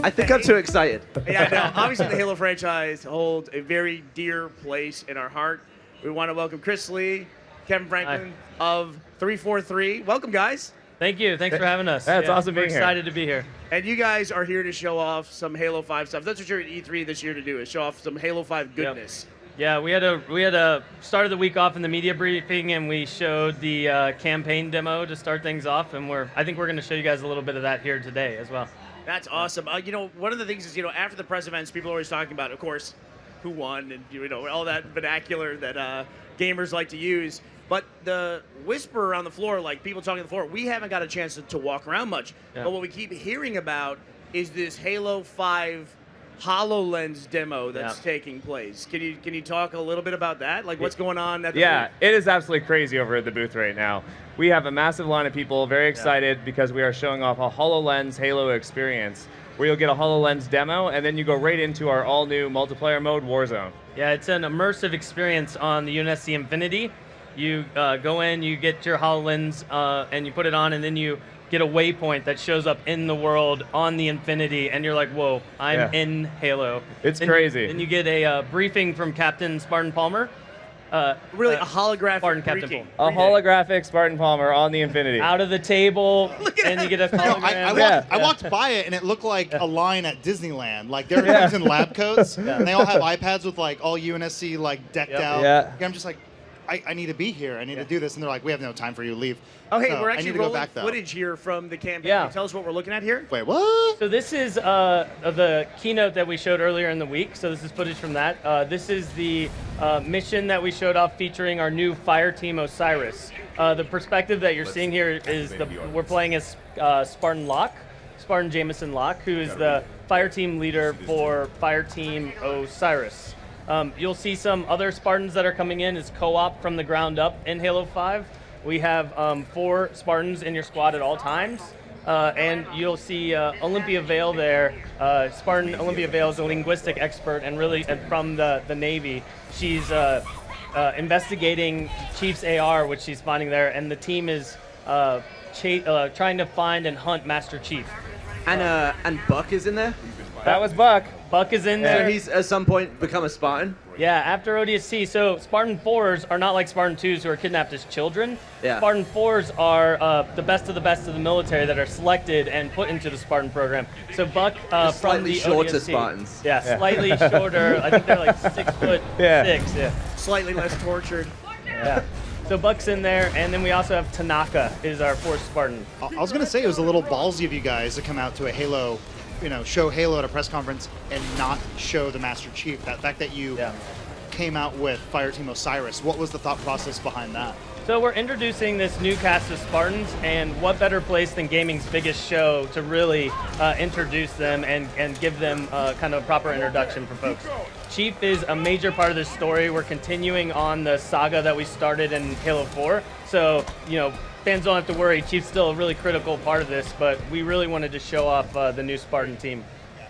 I think I'm too excited. Yeah, no, obviously the Halo franchise holds a very dear place in our heart. We want to welcome Chris Lee, Kevin Franklin of 343. Welcome, guys. Thank you. Thanks for having us. That's awesome being We're here. excited to be here. And you guys are here to show off some Halo 5 stuff. That's what you're at E3 this year to do, is show off some Halo 5 goodness. Yeah, we had a started the week off in the media briefing, and we showed the campaign demo to start things off, and I think we're going to show you guys a little bit of that here today as well. That's awesome. One of the things is, after the press events, people are always talking about, of course, who won and, all that vernacular that gamers like to use. But the whisper around the floor, like people talking on the floor, we haven't got a chance to walk around much. Yeah. But what we keep hearing about is this Halo 5 HoloLens demo that's taking place. Can you talk a little bit about that? Like what's going on at the booth? It is absolutely crazy over at the booth right now. We have a massive line of people very excited because we are showing off a HoloLens Halo experience where you'll get a HoloLens demo and then you go right into our all-new multiplayer mode, Warzone. Yeah, it's an immersive experience on the UNSC Infinity. You go in, you get your HoloLens, and you put it on, and then you get a waypoint that shows up in the world on the Infinity, and you're like, whoa, I'm in Halo. It's crazy. And you get a briefing from Captain Spartan Palmer. Really, a holographic Spartan Captain briefing. Palmer. A holographic Spartan Palmer on the Infinity. Out of the table, and you get a hologram. I walked by it, and it looked like a line at Disneyland. Like, they're in lab coats, and they all have iPads with, like, all UNSC, like, decked out. Yeah. And I'm just like, I need to be here. I need to do this. And they're like, we have no time for you. Leave. Oh, hey, So we're I actually need to go rolling back, though. footage here from the campaign. Yeah. Can you tell us what we're looking at here? Wait, what? So this is the keynote that we showed earlier in the week. So this is footage from that. This is the mission that we showed off featuring our new fire team Osiris. The perspective that you're seeing here is we're playing as Spartan Jameson Locke, who is the fire team leader for fire team Osiris. You'll see some other Spartans that are coming in as co-op from the ground up in Halo 5. We have 4 Spartans in your squad at all times. And you'll see Olympia Vale there. Spartan Olympia Vale is a linguistic expert and really from the Navy. She's investigating Chief's AR, which she's finding there, and the team is trying to find and hunt Master Chief. And Buck is in there? That was Buck. Buck is in So there. he's at some point become a Spartan? Yeah, after ODST. So Spartan 4s are not like Spartan 2s who are kidnapped as children. Yeah. Spartan 4s are the best of the military that are selected and put into the Spartan program. So Buck from slightly the shorter ODST. Spartans. Yeah, slightly shorter. I think they're like 6'6". Yeah. Slightly less tortured. Yeah. So Buck's in there, and then we also have Tanaka is our 4th Spartan. I was going to say it was a little ballsy of you guys to come out to a Halo, show Halo at a press conference and not show the Master Chief. That fact that you came out with Fireteam Osiris, what was the thought process behind that? So we're introducing this new cast of Spartans, and what better place than gaming's biggest show to really introduce them and give them kind of a proper introduction for folks. Chief is a major part of this story. We're continuing on the saga that we started in Halo 4. So, fans don't have to worry. Chief's still a really critical part of this, but we really wanted to show off the new Spartan team.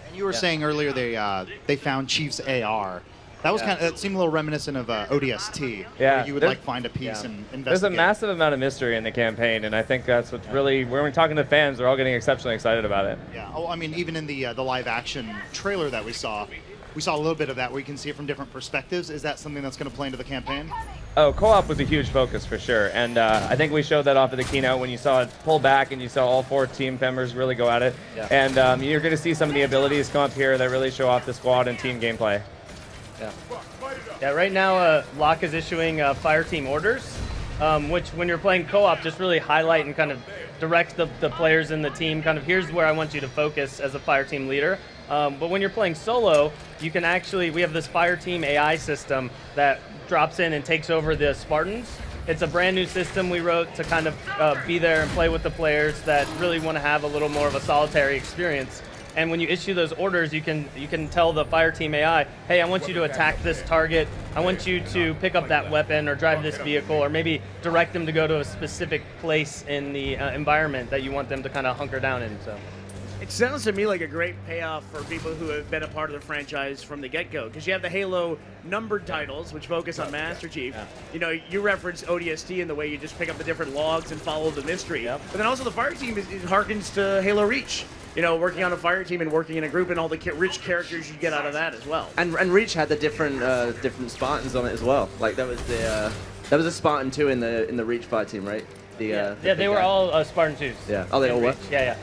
And you were saying earlier they found Chief's AR. That was it seemed a little reminiscent of ODST. Yeah. Where you would find a piece and investigate. There's a massive amount of mystery in the campaign, and I think that's what's really, when we're talking to fans, they're all getting exceptionally excited about it. Yeah. Oh, I mean, even in the live action trailer that we saw a little bit of that where you can see it from different perspectives. Is that something that's going to play into the campaign? Oh, co-op was a huge focus for sure, and I think we showed that off at the keynote when you saw it pull back and you saw all 4 team members really go at it. Yeah. And you're going to see some of the abilities come up here that really show off the squad and team gameplay. Yeah, right now Locke is issuing fire team orders, which when you're playing co-op just really highlight and kind of direct the players in the team, kind of here's where I want you to focus as a fire team leader. But when you're playing solo, you can we have this fire team AI system that drops in and takes over the Spartans. It's a brand new system we wrote to kind of be there and play with the players that really want to have a little more of a solitary experience. And when you issue those orders, you can tell the fire team AI, hey, I want you to attack this target. I want you to pick up that weapon or drive this vehicle, or maybe direct them to go to a specific place in the environment that you want them to kind of hunker down in. So. It sounds to me like a great payoff for people who have been a part of the franchise from the get-go, because you have the Halo numbered titles, which focus on Master Chief. Yeah. You reference ODST in the way you just pick up the different logs and follow the mystery. Yep. But then also the fire team it harkens to Halo Reach. working on a fire team and working in a group and all the rich characters you get out of that as well. And Reach had the different Spartans on it as well. Like there was a Spartan too in the Reach fire team, right? Yeah, they were all Spartan 2s. Yeah. Oh, they all were. Yeah.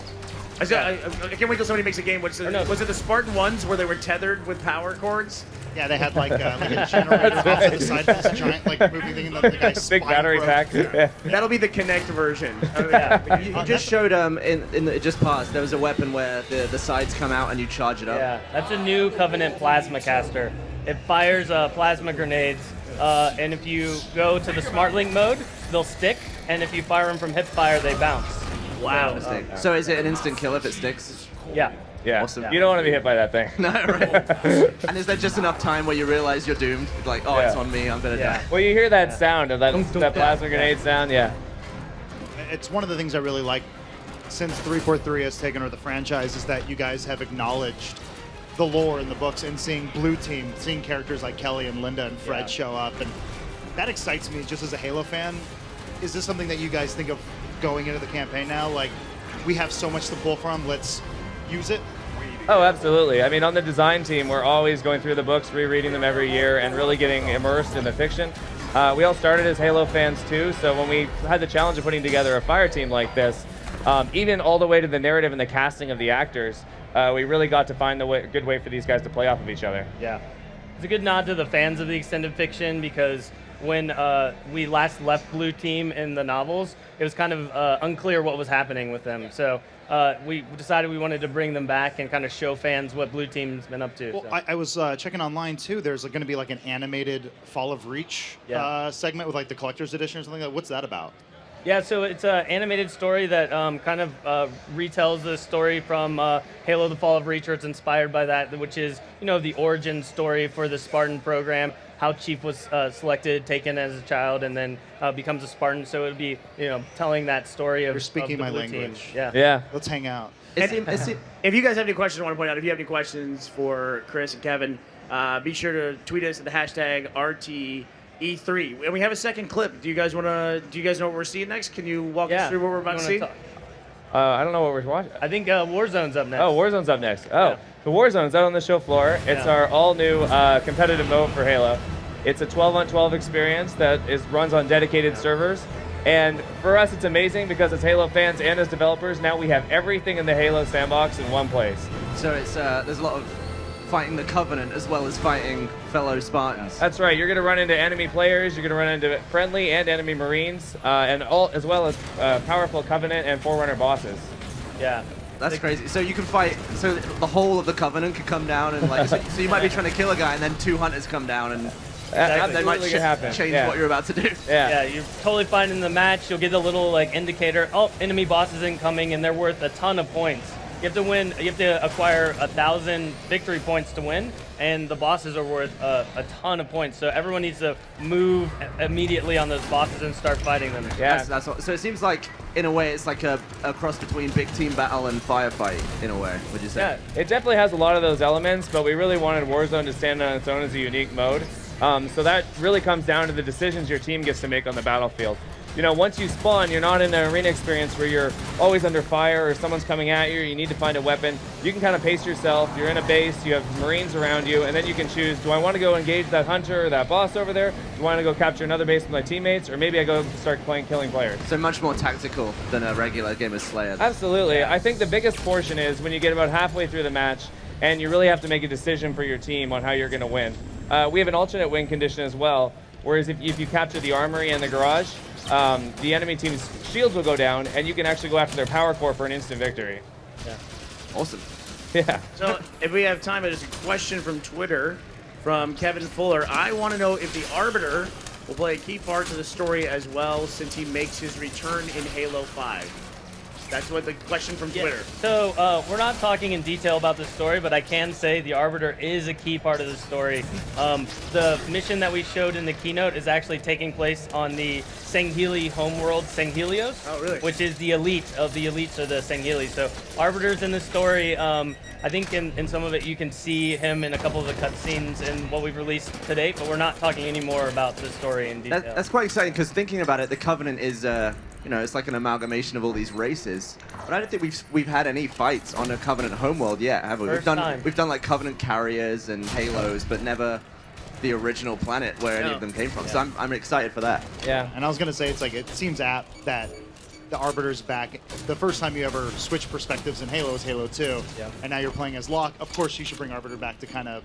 I can't wait till somebody makes a game. Was it the Spartan ones where they were tethered with power cords? Yeah, they had like a generator off to the side, this giant like moving thing, and the guy's Big spine battery broke. pack. Yeah. That'll be the Kinect version. You just showed it just passed. There was a weapon where the sides come out and you charge it up. Yeah, that's a new Covenant plasma caster. It fires plasma grenades, and if you go to the Smart Link mode, they'll stick, and if you fire them from hip fire, they bounce. Wow. So is it an instant kill if it sticks? Yeah. Yeah. Awesome. You don't want to be hit by that thing. No, right. And is there just enough time where you realize you're doomed? Like, oh, it's on me, I'm gonna die. Well, you hear that sound of that plasma grenade sound, yeah. It's one of the things I really like since 343 has taken over the franchise is that you guys have acknowledged the lore in the books and seeing Blue Team, seeing characters like Kelly and Linda and Fred show up, and that excites me just as a Halo fan. Is this something that you guys think of going into the campaign now? Like, we have so much to pull from, let's use it? Oh, absolutely. I mean, on the design team, we're always going through the books, rereading them every year, and really getting immersed in the fiction. We all started as Halo fans too, so when we had the challenge of putting together a fire team like this, even all the way to the narrative and the casting of the actors, we really got to find the good way for these guys to play off of each other. Yeah. It's a good nod to the fans of the extended fiction because when we last left Blue Team in the novels, it was kind of unclear what was happening with them. So we decided we wanted to bring them back and kind of show fans what Blue Team's been up to. Well, so. I was checking online too. There's going to be like an animated Fall of Reach segment with like the collector's edition or something. What's that about? Yeah, so it's an animated story that kind of retells the story from Halo: The Fall of Reach, or it's inspired by that, which is the origin story for the Spartan program, how Chief was selected, taken as a child, and then becomes a Spartan. So it would be telling that story of You're speaking of the my Blue language. Team. Yeah. Yeah. Let's hang out. If you guys have any questions, I want to point out, if you have any questions for Chris and Kevin, be sure to tweet us at the hashtag RTE3. And we have a second clip. Do you guys know what we're seeing next? Can you walk us through what we're about to see? I don't know what we're watching. I think Warzone's up next. Oh, Warzone's up next. Oh, Yeah. the Warzone's out on the show floor. It's our all-new competitive mode for Halo. It's a 12-on-12 experience that runs on dedicated servers. And for us, it's amazing because as Halo fans and as developers, now we have everything in the Halo sandbox in one place. So it's there's a lot of fighting the Covenant as well as fighting fellow Spartans. That's right. You're going to run into enemy players. You're going to run into friendly and enemy Marines, as well as powerful Covenant and Forerunner bosses. Yeah. That's crazy. So you can fight. So the whole of the Covenant could come down and like. So you might be trying to kill a guy and then 2 hunters come down and they might Absolutely can happen. change Yeah. what you're about to do. Yeah, you're totally fine in the match. You'll get a little indicator. Oh, enemy boss is incoming, and they're worth a ton of points. You have to win. You have to acquire 1,000 victory points to win, and the bosses are worth a ton of points. So everyone needs to move immediately on those bosses and start fighting them. Yeah. That's what, so it seems like, in a way, it's like a cross between big team battle and firefight, in a way, would you say? Yeah, it definitely has a lot of those elements, but we really wanted Warzone to stand on its own as a unique mode. So that really comes down to the decisions your team gets to make on the battlefield. Once you spawn, you're not in an arena experience where you're always under fire or someone's coming at you, you need to find a weapon. You can kind of pace yourself, you're in a base, you have Marines around you, and then you can choose, do I want to go engage that hunter or that boss over there? Do I want to go capture another base with my teammates? Or maybe I go start killing players? So much more tactical than a regular game of Slayer. Absolutely. I think the biggest portion is when you get about halfway through the match and you really have to make a decision for your team on how you're going to win. We have an alternate win condition as well, whereas if you capture the armory and the garage, the enemy team's shields will go down, and you can actually go after their power core for an instant victory. Yeah. Awesome. Yeah. So if we have time, there's a question from Twitter from Kevin Fuller. I want to know if the Arbiter will play a key part to the story as well since he makes his return in Halo 5. That's what the question from Twitter. So we're not talking in detail about this story, but I can say the Arbiter is a key part of the story. The mission that we showed in the keynote is actually taking place on the Sangheli homeworld, Sanghelios. Oh, really? Which is the elite of the elites of the Sangheli. So Arbiter's in the story. I think in some of it you can see him in a couple of the cutscenes in what we've released to date, but we're not talking any more about the story in detail. That's quite exciting because thinking about it, the Covenant is you know, it's like an amalgamation of all these races. But I don't think we've had any fights on a Covenant homeworld yet, have we? First time. We've done like Covenant carriers and Halos, but never the original planet where any of them came from. Yeah. So I'm excited for that. Yeah. And I was gonna say, it's like, it seems apt that the Arbiter's back. The first time you ever switch perspectives in Halo is Halo 2, Yeah. and now you're playing as Locke. Of course, you should bring Arbiter back to kind of,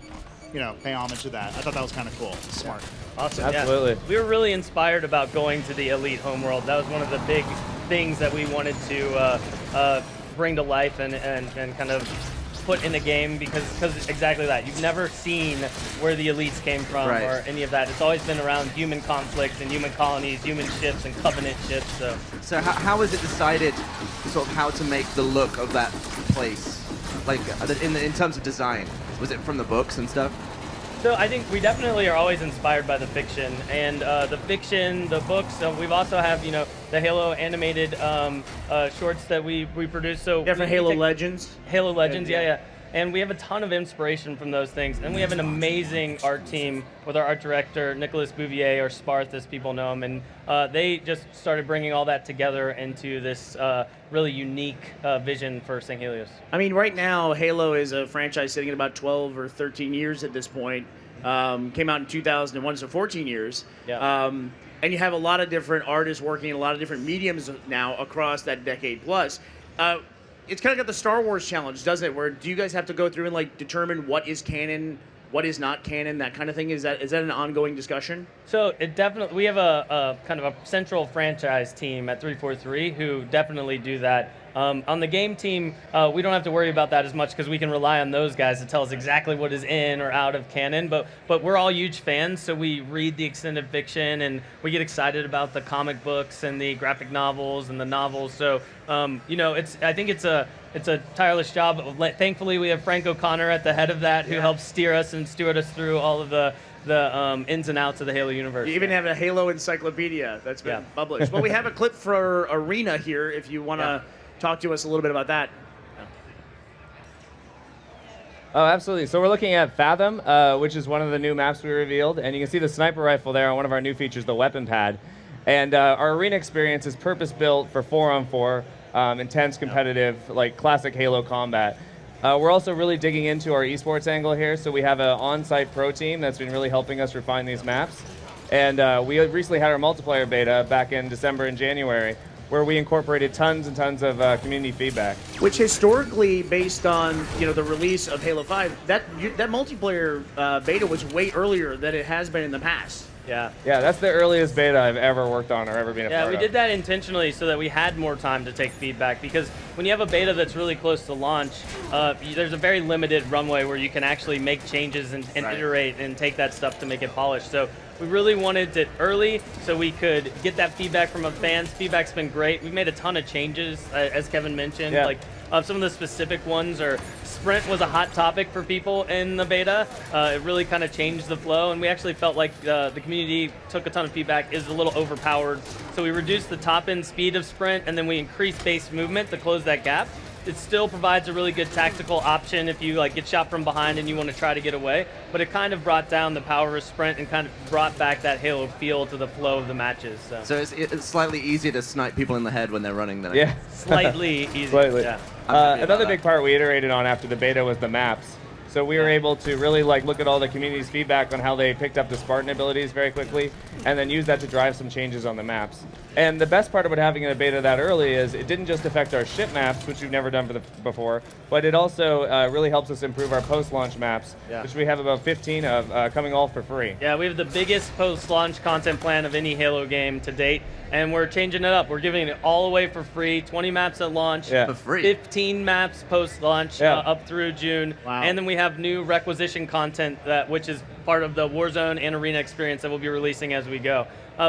you know, pay homage to that. I thought that was kind of cool. Smart. Awesome. Absolutely. Yeah. We were really inspired about going to the Elite homeworld. That was one of the big things that we wanted to bring to life and kind of put in a game because exactly that. You've never seen where the Elites came from Right. or any of that. It's always been around human conflicts and human colonies, human ships and Covenant ships. So how was it decided, sort of how to make the look of that place, like in terms of design? Was it from the books and stuff? So I think we definitely are always inspired by the fiction, and the fiction, the books. We've also have the Halo animated shorts that we produce. So Yeah, for we Halo take- Legends. Halo Legends, Yeah. yeah. And we have a ton of inspiration from those things. And we have an amazing art team with our art director, Nicholas Bouvier, or Sparth as people know him. And they just started bringing all that together into this really unique vision for St. Helios. I mean, right now, Halo is a franchise sitting at about 12 or 13 years at this point. Came out in 2001, so 14 years. Yeah. And you have a lot of different artists working in a lot of different mediums now across that decade plus. It's kind of got the Star Wars challenge, doesn't it? Where do you guys have to go through and like determine what is canon, what is not canon, that kind of thing? Is that an ongoing discussion? So it definitely, we have a kind of a central franchise team at 343 who definitely do that. On the game team, we don't have to worry about that as much because we can rely on those guys to tell us exactly what is in or out of canon. But we're all huge fans, so we read the extended fiction and we get excited about the comic books and the graphic novels and the novels. So I think it's a tireless job. Thankfully, we have Frank O'Connor at the head of that who helps steer us and steward us through all of the ins and outs of the Halo universe. You even have a Halo encyclopedia that's been published. Well, we have a clip for Arena here if you want to talk to us a little bit about that. Oh, absolutely. So we're looking at Fathom, which is one of the new maps we revealed, and you can see the sniper rifle there on one of our new features, the weapon pad. And our arena experience is purpose-built for 4-on-4, intense, competitive, like classic Halo combat. We're also really digging into our esports angle here, so we have an on-site pro team that's been really helping us refine these maps. And we recently had our multiplayer beta back in December and January, where we incorporated tons and tons of community feedback. Which historically, based on the release of Halo 5, that multiplayer beta was way earlier than it has been in the past. Yeah. Yeah, that's the earliest beta I've ever worked on or ever been a part of. Yeah, we did that intentionally so that we had more time to take feedback because when you have a beta that's really close to launch, there's a very limited runway where you can actually make changes and iterate and take that stuff to make it polished. So we really wanted it early so we could get that feedback from our fans. Feedback's been great. We've made a ton of changes, as Kevin mentioned. Yeah. Like some of the specific ones are sprint was a hot topic for people in the beta. It really kind of changed the flow, and we actually felt like the community took a ton of feedback, is a little overpowered. So we reduced the top-end speed of sprint, and then we increased base movement to close that gap. It still provides a really good tactical option if you get shot from behind and you want to try to get away, but it kind of brought down the power of sprint and kind of brought back that Halo feel to the flow of the matches. So it's slightly easier to snipe people in the head when they're running than Yeah. Slightly easier. Slightly. Yeah. I'm happy about Another that. big part we iterated on after the beta was the maps. So we were able to really look at all the community's feedback on how they picked up the Spartan abilities very quickly, and then use that to drive some changes on the maps. And the best part about having a beta that early is it didn't just affect our ship maps, which we've never done before, but it also really helps us improve our post-launch maps, which we have about 15 of coming all for free. Yeah, we have the biggest post-launch content plan of any Halo game to date, and we're changing it up. We're giving it all away for free, 20 maps at launch, For free. 15 maps post-launch up through June, Wow. and then we have new requisition content, which is part of the Warzone and Arena experience that we'll be releasing as we go.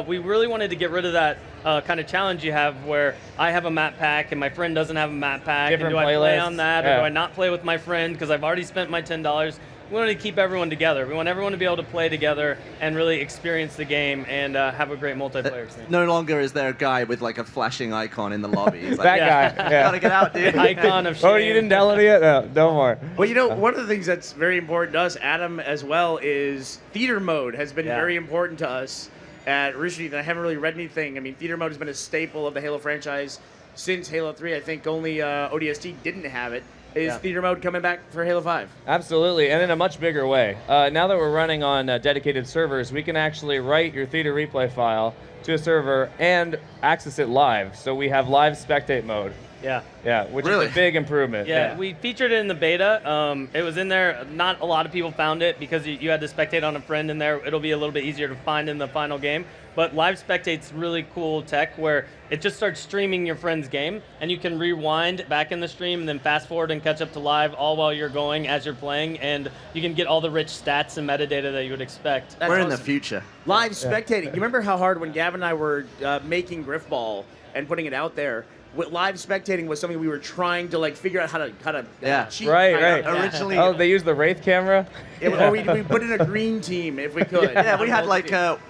We really wanted to get rid of that kind of challenge you have where I have a map pack and my friend doesn't have a map pack, Different and do I play playlists. on that, or do I not play with my friend because I've already spent my $10? We wanted to keep everyone together. We want everyone to be able to play together and really experience the game and have a great multiplayer experience. No longer is there a guy with like a flashing icon in the lobby. He's That like, guy. Yeah. gotta get out, dude. Icon of shame. Oh, you didn't download it yet? No more. Well, one of the things that's very important to us, Adam, as well, is theater mode has been very important to us. at Rooster Teeth, and I haven't really read anything. I mean, theater mode has been a staple of the Halo franchise since Halo 3. I think only ODST didn't have it. Is theater mode coming back for Halo 5? Absolutely, and in a much bigger way. Now that we're running on dedicated servers, we can actually write your theater replay file to a server and access it live. So we have live spectate mode. Yeah, which Really? is a big improvement. Yeah, we featured it in the beta. It was in there. Not a lot of people found it because you had to spectate on a friend in there. It'll be a little bit easier to find in the final game. But live spectate's really cool tech where it just starts streaming your friend's game, and you can rewind back in the stream and then fast forward and catch up to live all while you're going as you're playing, and you can get all the rich stats and metadata that you would expect. That's We're in the awesome. future. Live spectating. You remember how hard when Gavin and I were making Griffball and putting it out there? Live spectating was something we were trying to figure out how to Yeah. cheat. Right. Originally- Oh, they use the Wraith camera? Or we put in a green team if we could. Yeah, we had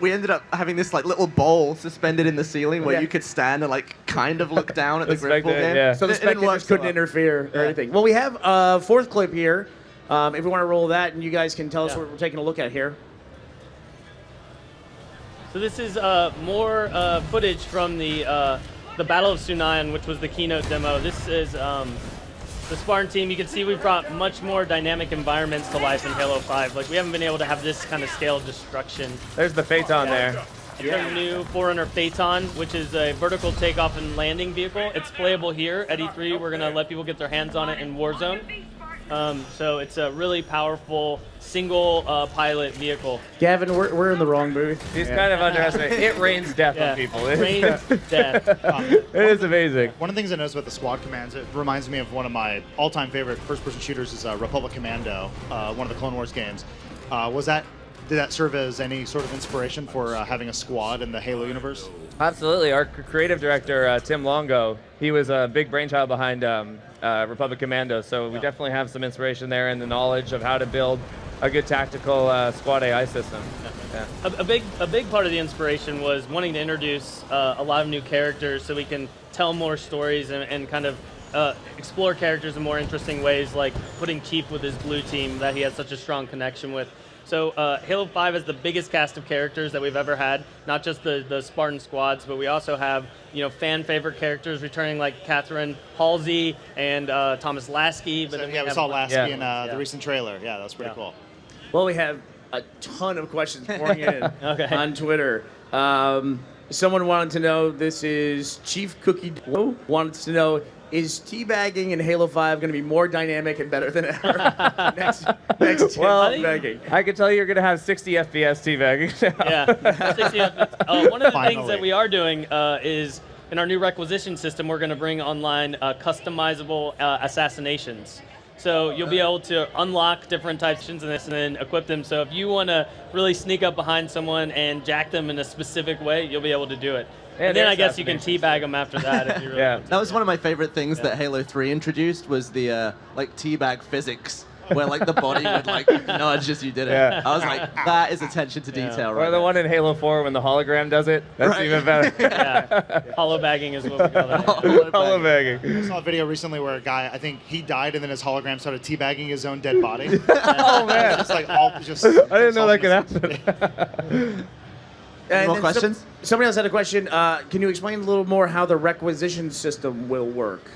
we ended up having this little bowl suspended in the ceiling where Yeah. you could stand and kind of look down at the Respect Griffball it, game. yeah. So the It didn't work spectators so couldn't well. interfere or anything. Well, we have a fourth clip here. If we want to roll that, and you guys can tell us what we're taking a look at here. So this is more footage from the Battle of Sunayan, which was the keynote demo. This is the Spartan team. You can see we've brought much more dynamic environments to life in Halo 5. We haven't been able to have this kind of scale of destruction. There's the Phaeton there. It's our new Forerunner Phaeton, which is a vertical takeoff and landing vehicle. It's playable here at E3. We're going to let people get their hands on it in Warzone. So it's a really powerful single pilot vehicle. Gavin, we're in the wrong booth. He's kind of underestimated. It rains death on people. Rain death. It is amazing. One of the things I noticed about the squad commands, it reminds me of one of my all-time favorite first-person shooters is Republic Commando, one of the Clone Wars games. Did that serve as any sort of inspiration for having a squad in the Halo universe? Absolutely. Our creative director, Tim Longo, he was a big brainchild behind Republic Commando, so we definitely have some inspiration there and the knowledge of how to build a good tactical squad AI system. Yeah. A big part of the inspiration was wanting to introduce a lot of new characters so we can tell more stories and kind of explore characters in more interesting ways, like putting Chief with his blue team that he has such a strong connection with. So Halo 5 is the biggest cast of characters that we've ever had, not just the Spartan squads, but we also have fan favorite characters returning like Catherine Halsey and Thomas Lasky. But So, then we have saw Lasky in Yeah. the recent trailer. Yeah, that was pretty cool. Well, we have a ton of questions pouring in Okay. on Twitter. Someone wanted to know, this is Chief Cookie Dough, wants to know, is teabagging in Halo 5 going to be more dynamic and better than ever? next Well, teabagging. I can tell you you're going to have 60 FPS teabagging. Yeah. 60 one of the Finally. things that we are doing is in our new requisition system, we're going to bring online customizable assassinations. So you'll be able to unlock different types of this and then equip them. So if you want to really sneak up behind someone and jack them in a specific way, you'll be able to do it. Yeah, And then there's I guess you can teabag them after that if you really Yeah. want to. That was one of my favorite things that Halo 3 introduced was the teabag physics, where the body would nudge as you did it. Yeah. I was like, that is attention to detail, Or right? the one in Halo 4 when the hologram does it. That's Right. even better. Yeah. Hollow bagging is what we call that. Holobagging. I saw a video recently where a guy, I think he died, and then his hologram started teabagging his own dead body. Oh, man. Just I I didn't know that could happen. Any more then questions? Somebody else had a question. Can you explain a little more how the requisition system will work?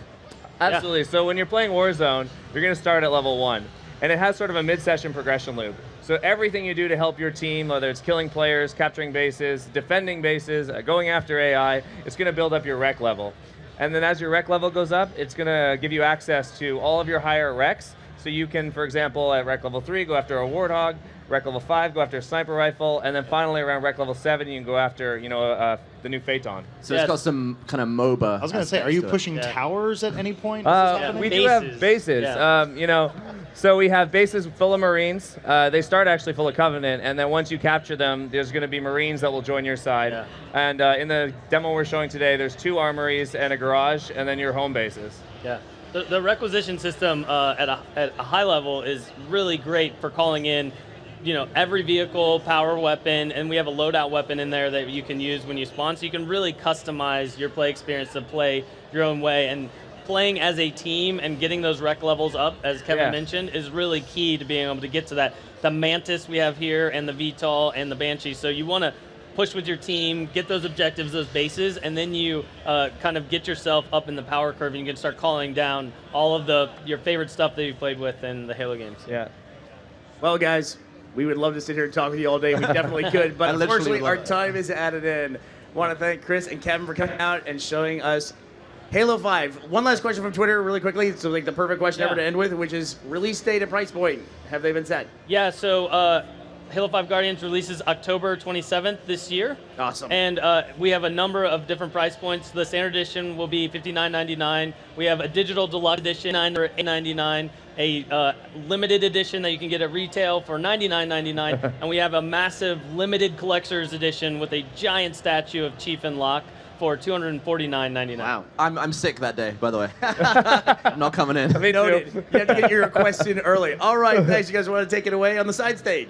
Absolutely. So when you're playing Warzone, you're going to start at level 1. And it has sort of a mid-session progression loop. So everything you do to help your team, whether it's killing players, capturing bases, defending bases, going after AI, it's going to build up your rec level. And then as your rec level goes up, it's going to give you access to all of your higher recs. So you can, for example, at rec level 3, go after a Warthog, rec level 5, go after a sniper rifle, and then finally around rec level 7, you can go after, the new Phaeton. So it's got some kind of MOBA. I was going to say, are you pushing towers at any point? Is this happening? We do have Bases. bases. Yeah. So we have bases full of Marines. They start actually full of Covenant, and then once you capture them, there's going to be Marines that will join your side. Yeah. And in the demo we're showing today, there's 2 armories and a garage, and then your home bases. Yeah. The requisition system at a high level is really great for calling in, every vehicle, power weapon, and we have a loadout weapon in there that you can use when you spawn. So you can really customize your play experience to play your own way. And playing as a team and getting those rec levels up, as Kevin mentioned, is really key to being able to get to that. The Mantis we have here, and the VTOL and the Banshee. So you want to push with your team, get those objectives, those bases, and then you kind of get yourself up in the power curve, and you can start calling down all of your favorite stuff that you've played with in the Halo games. Yeah. Well, guys, we would love to sit here and talk with you all day. We definitely could, but I literally unfortunately, love our it. time is added in. I want to thank Chris and Kevin for coming out and showing us Halo 5. One last question from Twitter really quickly. So like the perfect question ever to end with, which is release date and price point. Have they been set? Yeah, so Halo 5 Guardians releases October 27th this year. Awesome. And we have a number of different price points. The standard edition will be $59.99. We have a digital deluxe edition, $8.99. A limited edition that you can get at retail for $99.99. And we have a massive limited collector's edition with a giant statue of Chief and Locke for $249.99. Wow. I'm sick that day, by the way. I'm not coming in. Me too. Noted. You have to get your request in early. All right, thanks. You guys want to take it away on the side stage?